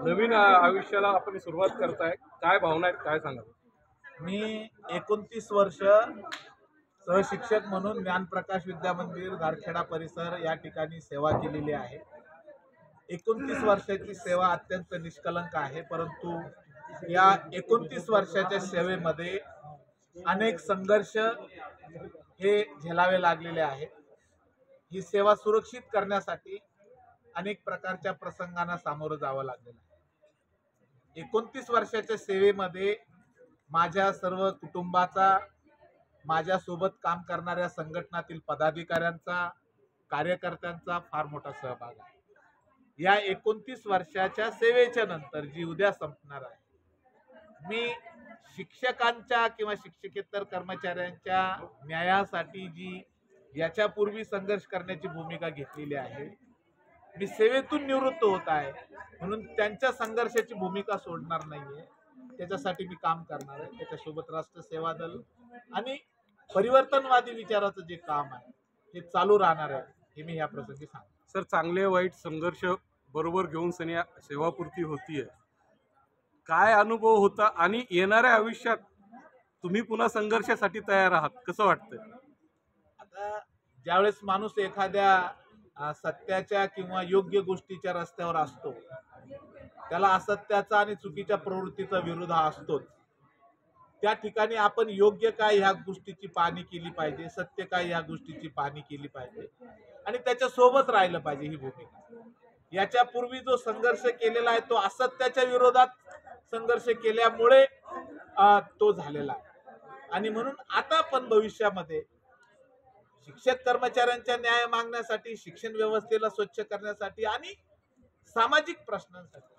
नवीन आयुष्याला आपण सुरुवात करताय, काय भावना आहेत, काय सांगाल? मी 29 वर्ष सहशिक्षक म्हणून ज्ञानप्रकाश विद्या मंदिर गारखेडा परिसर या ठिकाणी सेवा केलेली आहे. 29 वर्षाची सेवा अत्यंत निष्कलंक आहे, परंतु या 29 वर्षाच्या सेवेमध्ये अनेक संघर्ष हे झेलावे लागलेले आहेत. ही सेवा सुरक्षित करण्यासाठी अनेक प्रकारच्या प्रसंगांना सामोरं जावं लागलेलं आहे. 29 वर्षाच्या सेवेमध्ये माझ्या सर्व कुटुंबाचा, माझ्यासोबत काम करणाऱ्या संघटनातील पदाधिकाऱ्यांचा, कार्यकर्त्यांचा फार मोठा सहभाग आहे. या 29 वर्षाच्या सेवेच्या नंतर जी उद्या संपणार आहे, मी शिक्षकांच्या किंवा शिक्षकेतर कर्मचाऱ्यांच्या न्यायासाठी जी याच्यापूर्वी संघर्ष करण्याची भूमिका घेतलेली आहे, मी सेवेतून निवृत्त होत आहे म्हणून त्यांच्या संघर्षाची भूमिका सोडणार नाहीये. त्याच्यासाठी मी काम करणार आहे. त्याच्यासोबत राष्ट्र सेवा दल आणि परिवर्तनवादी विचाराचं जे काम आहे हे चालू राहणार आहे, हे मी या प्रसंगी सांगतो. सर, चांगले वाईट संघर्ष बरोबर घेऊन सेवापूर्ती होतीये, काय अनुभव होता आणि येणाऱ्या आयुष्यात तुम्ही पुन्हा संघर्षासाठी तयार आहात, कसं वाटतंय? आता ज्यावेळेस माणूस एखाद्या सत्याच्या किंवा योग्य गोष्टीच्या रस्त्यावर असतो, त्याला असत्याचा आणि चुकीच्या प्रवृत्तीचा विरोध हा असतोच. त्या ठिकाणी आपण योग्य काय ह्या गोष्टीची पाहणी केली पाहिजे, सत्य काय ह्या गोष्टीची पाहणी केली पाहिजे आणि त्याच्या सोबत राहिलं पाहिजे, ही भूमिका. याच्यापूर्वी जो संघर्ष केलेला आहे तो असत्याच्या विरोधात संघर्ष केल्यामुळे तो झालेला आहे. आणि म्हणून आता पण भविष्यामध्ये शिक्षक कर्मचाऱ्यांच्या न्याय मागण्यासाठी, शिक्षण व्यवस्थेला स्वच्छ करण्यासाठी आणि सामाजिक प्रश्नांसाठी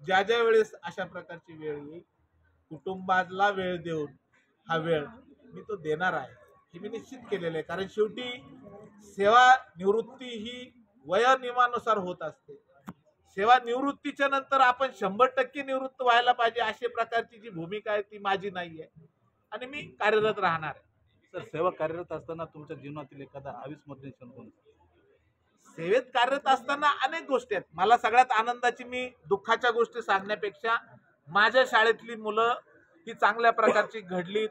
ज्या ज्या वेळेस अशा प्रकारची वेळ येईल, कुटुंबाला वेळ देऊन हा वेळ मी तो देणार आहे, हे मी निश्चित केलेलं आहे. कारण शेवटी सेवा निवृत्ती ही वयोनियमानुसार होत असते. सेवा निवृत्तीच्या नंतर आपण 100% निवृत्त व्हायला पाहिजे अशा प्रकारची जी भूमिका आहे ती माझी नाही आहे आणि मी कार्यरत राहणार आहे. सर, सेवा कार्यरत असताना तुमच्या जीवनातील एखादा अविस्मरणीय क्षण कोणता? सेवेत कार्यरत असताना अनेक गोष्टी आहेत. मला सगळ्यात आनंदाची, मी दुःखाच्या गोष्टी सांगण्यापेक्षा माझ्या शाळेतली मुलं ही चांगल्या प्रकारची घडलीत.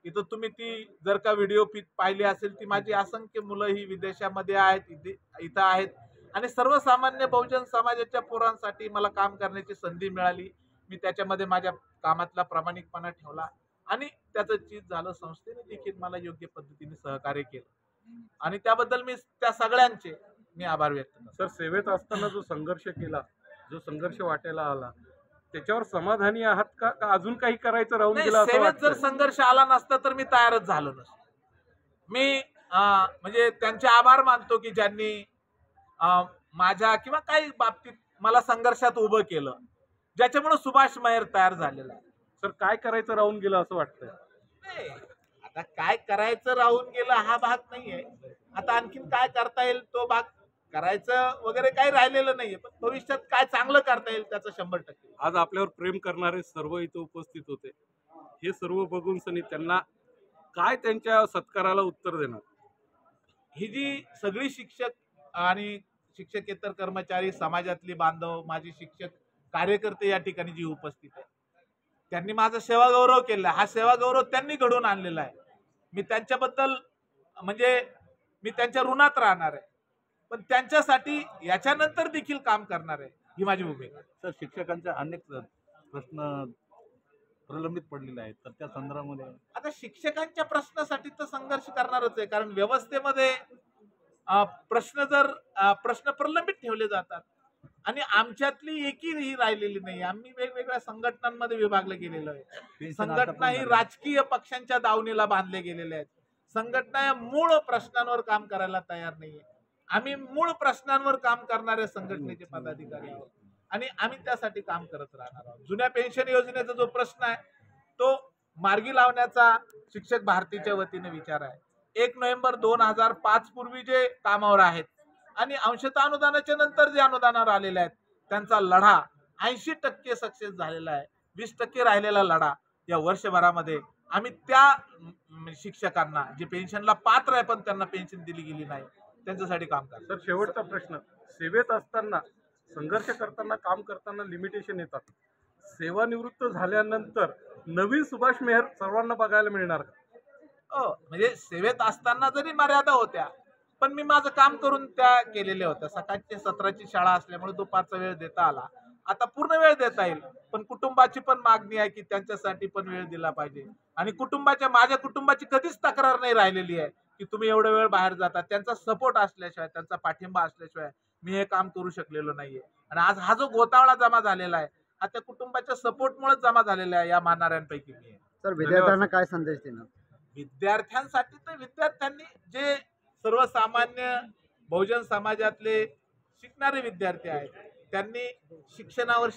इथं तुम्ही ती जर का व्हिडिओ पाहिली असेल, ती माझी असंख्य मुलं ही विदेशामध्ये आहेत, इथं आहेत आणि सर्वसामान्य बहुजन समाजाच्या पोरांसाठी मला काम करण्याची संधी मिळाली. मी त्याच्यामध्ये माझ्या कामातला प्रामाणिकपणा ठेवला आणि त्याचं चीज झालं. संस्थेने देखील मला योग्य पद्धतीने सहकार्य केलं आणि त्याबद्दल मी त्या सगळ्यांचे मी आभार व्यक्त करतो. सर, सेवेत असताना जो संघर्ष केला, जो संघर्ष वाटायला आला, त्याच्यावर समाधानी आहात का अजून काही करायचं राहून गेलं असं सेवेत वाटतं? जर संघर्ष आला नसता तर मी तयारच झालो नसतो. मी म्हणजे त्यांचे आभार मानतो की ज्यांनी माझ्या किंवा काही बाबतीत मला संघर्षात उभं केलं, ज्याच्यामुळे सुभाष महेर तयार झालेला आहे. सर, काय करायचं राहून गेलं असं वाटतंय? नाही, आता काय करायचं राहून गेलं हा भाग नाहीये. आता आणखीन काय करता येईल तो भाग, करायचं वगैरे काही राहिलेलं नाहीये, पण भविष्यात काय चांगलं करता येईल त्याचं 100%. आज आपल्यावर प्रेम करणारे सर्व इथे उपस्थित होते. हे सर्व बघून सनी त्यांना काय त्यांच्या सत्काराला उत्तर देणार? ही जी सगळी शिक्षक आणि शिक्षकेतर कर्मचारी, समाजातली बांधव, माझे शिक्षक कार्यकर्ते या ठिकाणी जी उपस्थित आहेत, त्यांनी माझा सेवा गौरव केला. हा सेवा गौरव त्यांनी घडवून आणलेला आहे. मी त्यांच्याबद्दल म्हणजे मी त्यांच्या ऋणात राहणार आहे, पण त्यांच्यासाठी याच्यानंतर देखील काम करणार आहे, ही माझी भूमिका. सर, शिक्षकांच्या अनेक प्रश्न प्रलंबित पडलेले आहेत, तर त्या संदर्भामध्ये आता शिक्षकांच्या प्रश्नासाठी तर संघर्ष करणारच आहे. कारण व्यवस्थेमध्ये प्रश्न प्रलंबित ठेवले जातात आणि आमच्यातली एकही ही राहिलेली नाही. आम्ही वेगवेगळ्या संघटनांमध्ये विभागले गेलेलो आहे. संघटना ही राजकीय पक्षांच्या दावणीला बांधले गेलेले आहेत. संघटना या मूळ प्रश्नांवर काम करायला तयार नाहीये. आम्ही मूळ प्रश्नांवर काम करणाऱ्या संघटनेचे पदाधिकारी आहोत आणि आम्ही त्यासाठी काम करत राहणार आहोत. जुन्या पेन्शन योजनेचा जो प्रश्न आहे तो मार्गी लावण्याचा शिक्षक भारतीच्या वतीने विचार आहे. 1 नोव्हेंबर 2005 पूर्वी जे कामावर आहेत आणि अंशतः अनुदानाच्या नंतर जे अनुदानावर आलेले आहेत त्यांचा लढा 80% सक्सेस झालेला आहे. 20% राहिलेला लढा या वर्षभरामध्ये आम्ही त्या शिक्षकांना जे पेन्शनला पात्र आहे पण त्यांना पेन्शन दिली गेली नाही, त्यांच्यासाठी काम करतो. सर, शेवटचा प्रश्न, सेवेत असताना संघर्ष करताना काम करताना लिमिटेशन येतात. सेवानिवृत्त झाल्यानंतर नवीन सुभाष मेहर सर्वांना बघायला मिळणार का? म्हणजे सेवेत असताना जरी मर्यादा होत्या, पण मी माझं काम करून त्या केलेल्या होत्या. सकाळची 17ची शाळा असल्यामुळे दुपारचा वेळ देता आला. आता पूर्ण वेळ देता येईल, पण कुटुंबाची पण मागणी आहे की त्यांच्यासाठी पण वेळ दिला पाहिजे. आणि माझ्या कुटुंबाची कधीच तक्रार नाही राहिलेली आहे की तुम्ही एवढा वेळ बाहेर जाता. त्यांचा सपोर्ट असल्याशिवाय, त्यांचा पाठिंबा असल्याशिवाय मी हे काम करू शकलेलो नाहीये. आणि आज हा जो गोतावळा जमा झालेला आहे, हा त्या कुटुंबाच्या सपोर्टमुळे जमा झालेला आहे. या मानणाऱ्यांपैकी मी आहे. सर, विद्यार्थ्यांना काय संदेश देणार? विद्यार्थ्यांसाठी तर विद्यार्थ्यांनी जे सर्वसामान्य बहुजन समाजातले शिकणारे विद्यार्थी आहेत, त्यांनी शिक्षणावर